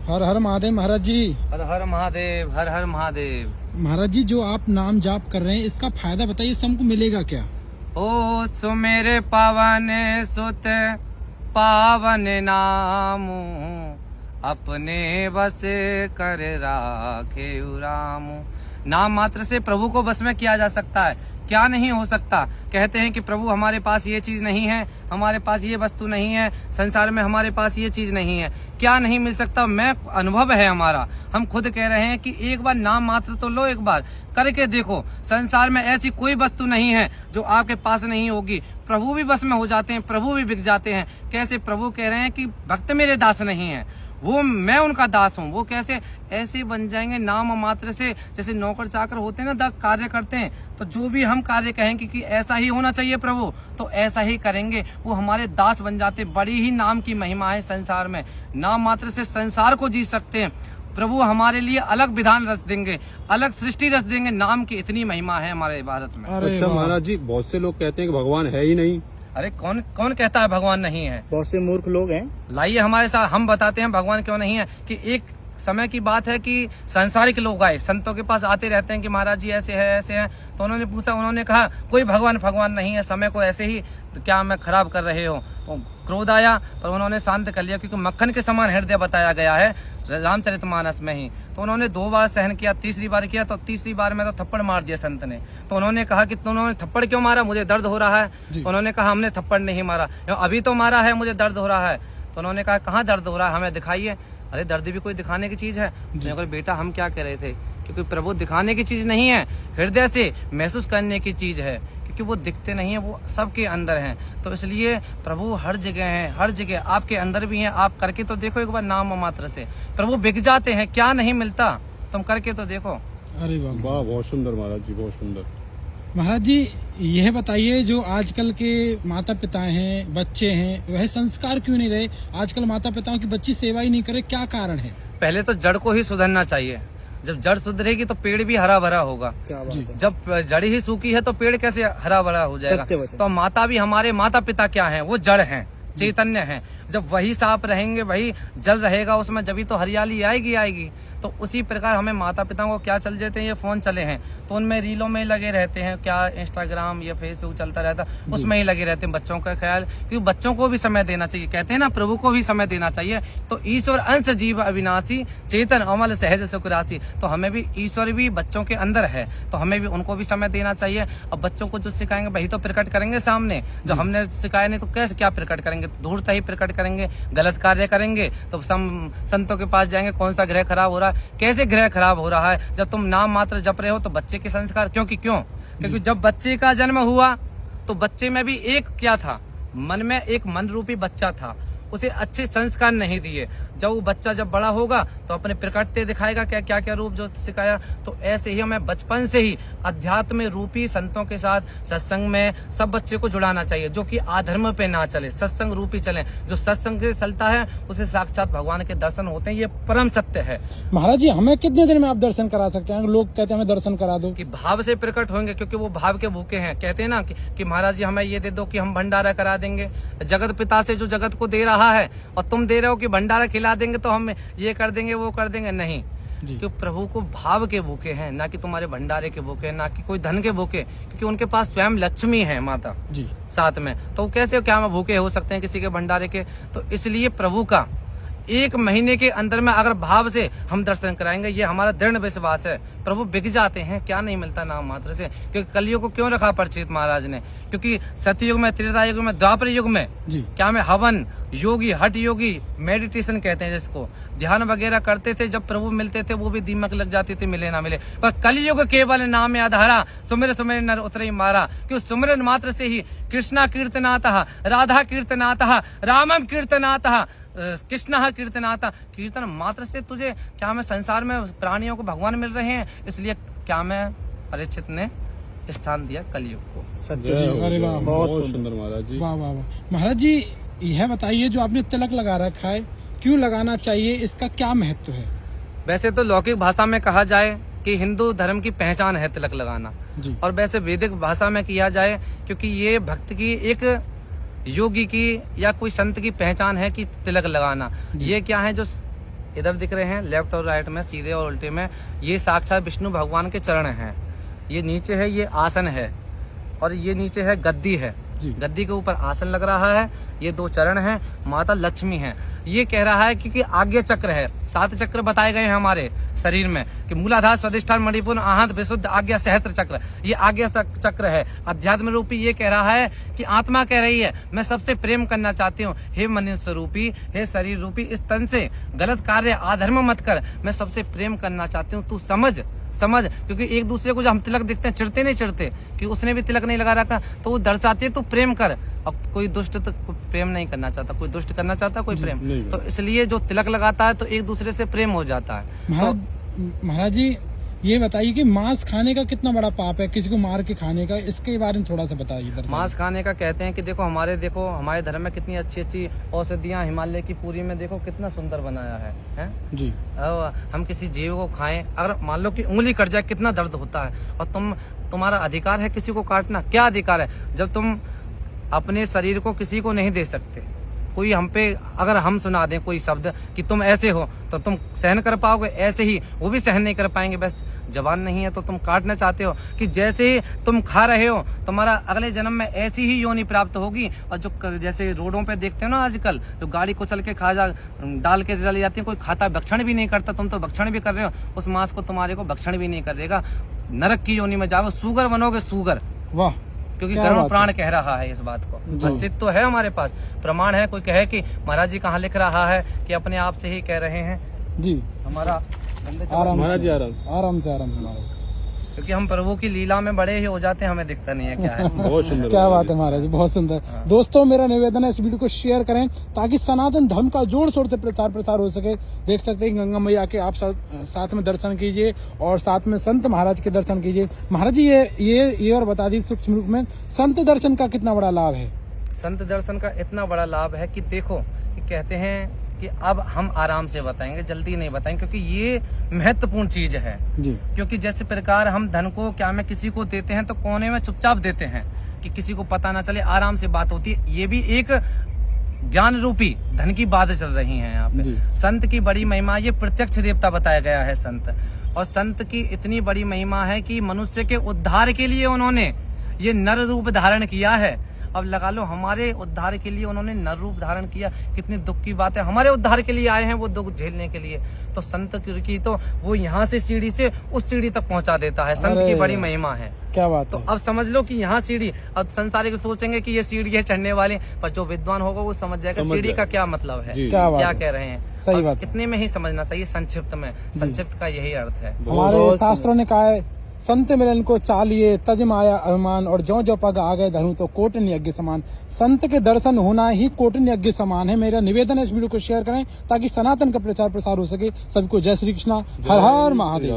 हर हर महादेव महाराज जी। हर हर महादेव, हर हर महादेव। महाराज जी, जो आप नाम जाप कर रहे हैं इसका फायदा बताइए, हमको मिलेगा क्या? ओ सुमेरे पावन सुत पावन नामू, अपने बस कर राखे रामू। नाम मात्र से प्रभु को बस में किया जा सकता है, क्या नहीं हो सकता। कहते हैं कि प्रभु हमारे पास ये चीज नहीं है, हमारे पास ये वस्तु नहीं है, संसार में हमारे पास ये चीज नहीं है, क्या नहीं मिल सकता। मैं अनुभव है हमारा, हम खुद कह रहे हैं कि एक बार नाम मात्र तो लो, एक बार करके देखो। संसार में ऐसी कोई वस्तु नहीं है जो आपके पास नहीं होगी। प्रभु भी बस में हो जाते हैं, प्रभु भी बिक जाते हैं। कैसे? प्रभु कह रहे हैं कि भक्त मेरे दास नहीं है, वो मैं उनका दास हूँ। वो कैसे? ऐसे बन जाएंगे नाम मात्र से। जैसे नौकर चाकर होते हैं ना, कार्य करते हैं, तो जो भी हम कार्य कहेंगे कि ऐसा ही होना चाहिए प्रभु, तो ऐसा ही करेंगे, वो हमारे दास बन जाते। बड़ी ही नाम की महिमा है संसार में। नाम मात्र से संसार को जी सकते हैं। प्रभु हमारे लिए अलग विधान रच देंगे, अलग सृष्टि रच देंगे। नाम की इतनी महिमा है हमारे भारत में। अच्छा महाराज जी, बहुत से लोग कहते हैं कि भगवान है ही नहीं। अरे कौन कौन कहता है भगवान नहीं है? बहुत से मूर्ख लोग हैं। लाइए हमारे साथ, हम बताते हैं भगवान क्यों नहीं है। कि एक समय की बात है कि सांसारिक लोग आए, संतों के पास आते रहते हैं कि महाराज जी ऐसे है ऐसे है। तो उन्होंने पूछा, उन्होंने कहा कोई भगवान नहीं है, समय को ऐसे ही क्या मैं खराब कर रहे हो। तो क्रोध आया, पर उन्होंने शांत कर लिया, क्योंकि मक्खन के समान हृदय बताया गया है रामचरितमानस में ही। तो उन्होंने 2 बार सहन किया, तीसरी बार किया तो तीसरी बार में तो थप्पड़ मार दिया संत ने। तो उन्होंने कहा कि तुमने थप्पड़ क्यों मारा, मुझे दर्द हो रहा है। तो उन्होंने कहा हमने थप्पड़ नहीं मारा, अभी तो मारा है, मुझे दर्द हो रहा है। तो उन्होंने कहा कहाँ दर्द हो रहा है, हमें दिखाइए। अरे दर्द भी कोई दिखाने की चीज है? तो बेटा हम क्या कह रहे थे, क्योंकि प्रभु दिखाने की चीज नहीं है, हृदय से महसूस करने की चीज है। क्योंकि वो दिखते नहीं है, वो सबके अंदर हैं। तो इसलिए प्रभु हर जगह हैं, हर जगह आपके अंदर भी हैं। आप करके तो देखो एक बार नाम मात्र से, प्रभु बिक जाते हैं, क्या नहीं मिलता, तुम करके तो देखो। अरे वाह वाह, बहुत सुंदर महाराज जी, बहुत सुंदर। महाराज जी, यह बताइए, जो आजकल के माता पिता हैं, बच्चे हैं, वह संस्कार क्यों नहीं रहे? आजकल माता पिताओं की बच्ची सेवा ही नहीं करे, क्या कारण है? पहले तो जड़ को ही सुधरना चाहिए। जब जड़ सुधरेगी तो पेड़ भी हरा भरा होगा। जब जड़ ही सूखी है तो पेड़ कैसे हरा भरा हो जाएगा? तो माता भी, हमारे माता पिता क्या हैं? वो जड़ हैं, चैतन्य हैं। जब वही साफ रहेंगे, वही जल रहेगा उसमें, जब तो हरियाली आएगी। तो उसी प्रकार हमें माता पिता को क्या चल जाते हैं, ये फोन चले हैं तो उनमें रीलों में लगे रहते हैं, क्या इंस्टाग्राम या फेसबुक चलता रहता, उसमें ही लगे रहते हैं। बच्चों का ख्याल, क्योंकि बच्चों को भी समय देना चाहिए। कहते हैं ना, प्रभु को भी समय देना चाहिए। तो ईश्वर अंश जीव अविनाशी, चेतन अमल सहज सुख राशि। तो हमें भी ईश्वर भी बच्चों के अंदर है, तो हमें भी उनको भी समय देना चाहिए। अब बच्चों को जो सिखाएंगे वही तो प्रकट करेंगे सामने। जो हमने सिखाया नहीं तो कैसे क्या प्रकट करेंगे? धूर्त ही प्रकट करेंगे, गलत कार्य करेंगे तो संतों के पास जाएंगे, कौन सा ग्रह खराब हो रहा है, कैसे ग्रह खराब हो रहा है। जब तुम नाम मात्र जप रहे हो तो बच्चे के संस्कार, क्योंकि जब बच्चे का जन्म हुआ तो बच्चे में भी एक क्या था, मन में एक मन रूपी बच्चा था, उसे अच्छे संस्कार नहीं दिए। जब वो बच्चा जब बड़ा होगा तो अपने प्रकटते दिखाएगा क्या क्या रूप जो सिखाया। तो ऐसे ही हमें बचपन से ही अध्यात्म रूपी संतों के साथ सत्संग में सब बच्चे को जुड़ाना चाहिए, जो कि आधर्म पे ना चले, सत्संग रूपी चले। जो सत्संग से चलता है उसे साक्षात भगवान के दर्शन होते हैं, ये परम सत्य है। महाराज जी, हमें कितने दिन में आप दर्शन करा सकते हैं? लोग कहते हैं हमें दर्शन करा दो। कि भाव से प्रकट होंगे, क्योंकि वो भाव के भूखे हैं। कहते हैं ना कि महाराज जी हमें ये दे दो कि हम भंडारा करा देंगे। जगत पिता से जो जगत को दे रहा है और तुम दे रहे हो कि भंडारा खिला देंगे तो हम ये कर देंगे वो कर देंगे, नहीं। क्योंकि प्रभु को भाव के भूखे हैं, ना कि तुम्हारे भंडारे के भूखे, ना कि कोई धन के भूखे। क्योंकि उनके पास स्वयं लक्ष्मी है माता जी साथ में, तो कैसे क्या हम भूखे हो सकते हैं किसी के भंडारे के? तो इसलिए प्रभु का 1 महीने के अंदर में अगर भाव से हम दर्शन कराएंगे, ये हमारा दृढ़ विश्वास है। प्रभु बिक जाते हैं, क्या नहीं मिलता नाम मात्र से। क्योंकि कलयुग को क्यों रखा परिचित महाराज ने? क्योंकि सतयुग में, त्रेता युग में, द्वापर युग में क्या में हवन योगी, हठ योगी, मेडिटेशन कहते हैं जिसको, ध्यान वगैरह करते थे। जब प्रभु मिलते थे वो भी दीमक लग जाती थी, मिले ना मिले। पर कलयुग केवल नाम आधारा, सुमिर सुमिर नर उतरे मारा। क्यों? सुमिरन मात्र से ही कृष्णा कीर्तनातः, राधा कीर्तनातः, रामम कीर्तनातः, कृष्ण कीर्तनाता। कीर्तन मात्र से तुझे क्या में संसार में प्राणियों को भगवान मिल रहे हैं, इसलिए क्या में परीक्षित ने स्थान दिया कलयुग को। अरे वाह, बहुत सुंदर महाराज जी। वाह वाह वाह। महाराज जी, यह बताइए, जो आपने तिलक लगा रखा है, क्यों लगाना चाहिए? इसका क्या महत्व है? वैसे तो लौकिक भाषा में कहा जाए कि हिंदू धर्म की पहचान है तिलक लगाना, और वैसे वैदिक भाषा में किया जाए क्योंकि ये भक्त की, एक योगी की या कोई संत की पहचान है कि तिलक लगाना। ये क्या है, जो इधर दिख रहे हैं लेफ्ट और राइट में, सीधे और उल्टे में, ये साक्षात विष्णु भगवान के चरण हैं। ये नीचे है, ये आसन है, और ये नीचे है गद्दी है। गद्दी के ऊपर आसन लग रहा है। ये 2 चरण हैं, माता लक्ष्मी हैं। ये कह रहा है क्योंकि आज्ञा चक्र है, 7 चक्र बताए गए हैं हमारे शरीर में कि मूलाधार, स्वादिष्ठान, मणिपुर, आहत, विशुद्ध, आज्ञा, सहस्त्र चक्र। ये आज्ञा चक्र है। अध्यात्म रूपी ये कह रहा है कि आत्मा कह रही है मैं सबसे प्रेम करना चाहती हूँ। हे मनुष्य स्वरूपी, हे शरीर रूपी, इस तन से गलत कार्य आधर्म मत कर, मैं सबसे प्रेम करना चाहती हूँ, तू समझ। क्योंकि एक दूसरे को जब हम तिलक देखते हैं, चिढ़ते नहीं चिढ़ते कि उसने भी तिलक नहीं लगा रखा, तो वो दर्शाती है तो प्रेम कर। अब कोई दुष्ट तो प्रेम नहीं करना चाहता, कोई दुष्ट करना चाहता, कोई प्रेम, तो इसलिए जो तिलक लगाता है तो एक दूसरे से प्रेम हो जाता है। महाराज जी ये बताइए कि मांस खाने का कितना बड़ा पाप है, किसी को मार के खाने का, इसके बारे में थोड़ा सा बताइए। मांस खाने का कहते हैं कि देखो हमारे धर्म में कितनी अच्छी औषधियाँ, हिमालय की पूरी में देखो कितना सुंदर बनाया है जी। हम किसी जीव को खाएं, अगर मान लो कि उंगली कट जाए कितना दर्द होता है, और तुम्हारा अधिकार है किसी को काटना। क्या अधिकार है? जब तुम अपने शरीर को किसी को नहीं दे सकते, कोई हम पे अगर हम सुना दें कोई शब्द कि तुम ऐसे हो, तो तुम सहन कर पाओगे? ऐसे ही वो भी सहन नहीं कर पाएंगे। बस जबान नहीं है तो तुम काटना चाहते हो कि जैसे ही तुम खा रहे हो तुम्हारा अगले जन्म में ऐसी ही योनि प्राप्त होगी। और जो जैसे रोडों पे देखते हो ना आजकल, जो गाड़ी को चल के डाल के चली जाती है, कोई खाता भक्षण भी नहीं करता, तुम तो भक्षण भी कर रहे हो, उस मांस को तुम्हारे को भक्षण भी नहीं करेगा। नरक की योनि में जाओगे, सूगर बनोगे, सूगर। वाह, क्योंकि गरुड़ प्राण कह रहा है इस बात को, अस्तित्व तो है हमारे पास, प्रमाण है। कोई कहे कि महाराज जी कहाँ लिख रहा है कि अपने आप से ही कह रहे हैं जी। हमारा आराम से महाराज, क्योंकि हम प्रभु की लीला में बड़े ही हो जाते हैं, हमें दिखता नहीं है क्या है। बहुत सुंदर, क्या बात है महाराज जी, बहुत सुंदर। दोस्तों मेरा निवेदन है इस वीडियो को शेयर करें ताकि सनातन धर्म का जोर शोर से प्रसार हो सके। देख सकते हैं गंगा मैया के आप साथ में दर्शन कीजिए और साथ में संत महाराज के दर्शन कीजिए। महाराज जी ये और बता दी सूक्ष्म रूप में, संत दर्शन का कितना बड़ा लाभ है? संत दर्शन का इतना बड़ा लाभ है कि देखो कि कहते हैं कि अब हम आराम से बताएंगे, जल्दी नहीं बताएंगे, क्योंकि ये महत्वपूर्ण चीज है जी। क्योंकि जैसे प्रकार हम धन को क्या में किसी को देते हैं तो कोने में चुपचाप देते हैं कि किसी को पता ना चले, आराम से बात होती है। ये भी एक ज्ञान रूपी धन की बात चल रही है यहाँ पे। संत की बड़ी महिमा, ये प्रत्यक्ष देवता बताया गया है संत, और संत की इतनी बड़ी महिमा है कि मनुष्य के उद्धार के लिए उन्होंने ये नर रूप धारण किया है। अब लगा लो हमारे उद्धार के लिए उन्होंने नर रूप धारण किया, कितनी दुख की बात है। हमारे उद्धार के लिए आए हैं वो दुख झेलने के लिए। तो संत की तो वो यहाँ से सीढ़ी से उस सीढ़ी तक पहुँचा देता है, संत की बड़ी महिमा है। क्या बात तो अब समझ लो कि यहाँ सीढ़ी, अब संसारिक सोचेंगे कि ये सीढ़ी है चढ़ने वाले, पर जो विद्वान होगा वो समझ जाएगा सीढ़ी का क्या मतलब है, क्या कह रहे हैं। सही बात, इतने में ही समझना चाहिए, संक्षिप्त में। संक्षिप्त का यही अर्थ है। हमारे शास्त्रों ने कहा है, संत मिलन को चालिए तज माया अभिमान, और जो पग आ गए धनु तो कोटन यज्ञ समान। संत के दर्शन होना ही कोटन यज्ञ समान है। मेरा निवेदन है इस वीडियो को शेयर करें ताकि सनातन का प्रसार हो सके। सभी को जय श्री कृष्णा, हर हर महादेव।